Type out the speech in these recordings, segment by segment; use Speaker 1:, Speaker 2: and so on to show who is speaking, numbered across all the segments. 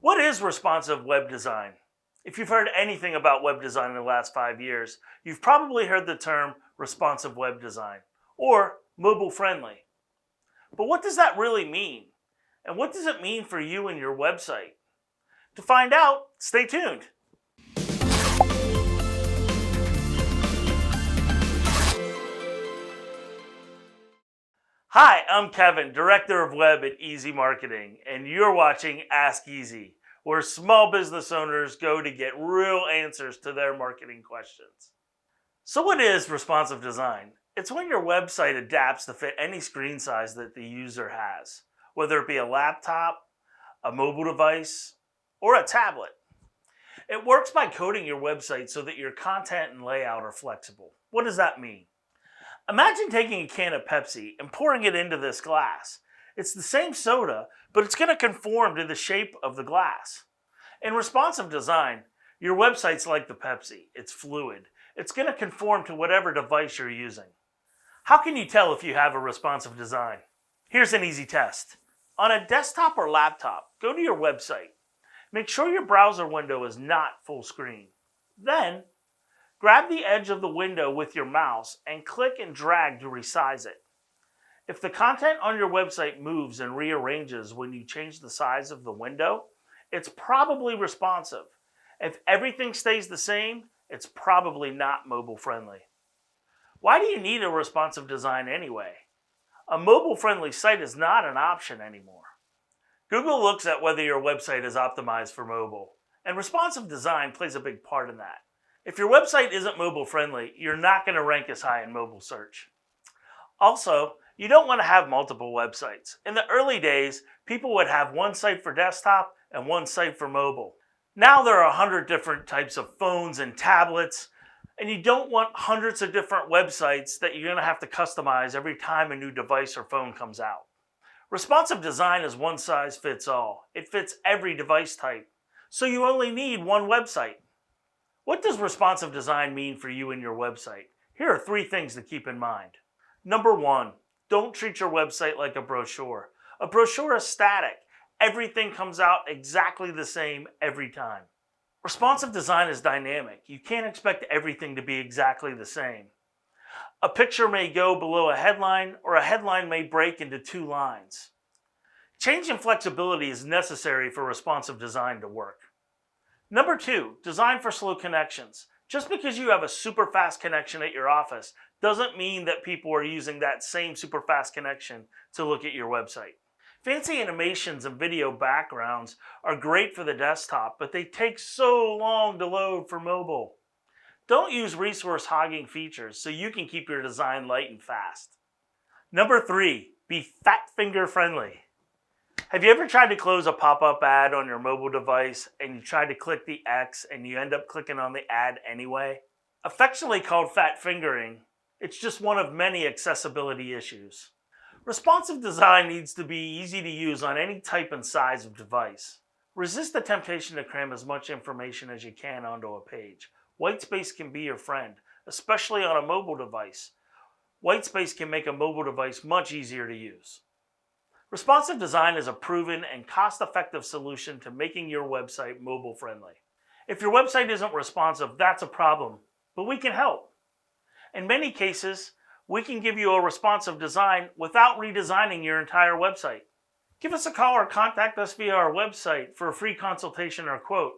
Speaker 1: What is responsive web design? If you've heard anything about web design in the last 5 years, you've probably heard the term responsive web design or mobile friendly. But what does that really mean? And what does it mean for you and your website? To find out, stay tuned. Hi, I'm Kevin, Director of Web at Easy Marketing, and you're watching Ask Easy, where small business owners go to get real answers to their marketing questions. So what is responsive design? It's when your website adapts to fit any screen size that the user has, whether it be a laptop, a mobile device, or a tablet. It works by coding your website so that your content and layout are flexible. What does that mean? Imagine taking a can of Pepsi and pouring it into this glass. It's the same soda, but it's going to conform to the shape of the glass. In responsive design, your website's like the Pepsi. It's fluid. It's going to conform to whatever device you're using. How can you tell if you have a responsive design? Here's an easy test. On a desktop or laptop, go to your website. Make sure your browser window is not full screen. Then, grab the edge of the window with your mouse and click and drag to resize it. If the content on your website moves and rearranges when you change the size of the window, it's probably responsive. If everything stays the same, it's probably not mobile friendly. Why do you need a responsive design anyway? A mobile friendly site is not an option anymore. Google looks at whether your website is optimized for mobile, and responsive design plays a big part in that. If your website isn't mobile friendly, you're not going to rank as high in mobile search. Also, you don't want to have multiple websites. In the early days, people would have one site for desktop and one site for mobile. Now there are 100 different types of phones and tablets, and you don't want hundreds of different websites that you're going to have to customize every time a new device or phone comes out. Responsive design is one size fits all. It fits every device type, so you only need one website. What does responsive design mean for you and your website? Here are 3 things to keep in mind. Number 1, don't treat your website like a brochure. A brochure is static. Everything comes out exactly the same every time. Responsive design is dynamic. You can't expect everything to be exactly the same. A picture may go below a headline, or a headline may break into 2 lines. Change and flexibility is necessary for responsive design to work. Number 2, design for slow connections. Just because you have a super fast connection at your office doesn't mean that people are using that same super fast connection to look at your website. Fancy animations and video backgrounds are great for the desktop, but they take so long to load for mobile. Don't use resource hogging features so you can keep your design light and fast. Number 3, be fat finger friendly. Have you ever tried to close a pop-up ad on your mobile device and you try to click the X and you end up clicking on the ad anyway? Affectionately called fat fingering, it's just one of many accessibility issues. Responsive design needs to be easy to use on any type and size of device. Resist the temptation to cram as much information as you can onto a page. Whitespace can be your friend, especially on a mobile device. Whitespace can make a mobile device much easier to use. Responsive design is a proven and cost-effective solution to making your website mobile friendly. If your website isn't responsive, that's a problem, but we can help. In many cases, we can give you a responsive design without redesigning your entire website. Give us a call or contact us via our website for a free consultation or quote.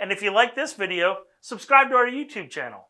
Speaker 1: And if you like this video, subscribe to our YouTube channel.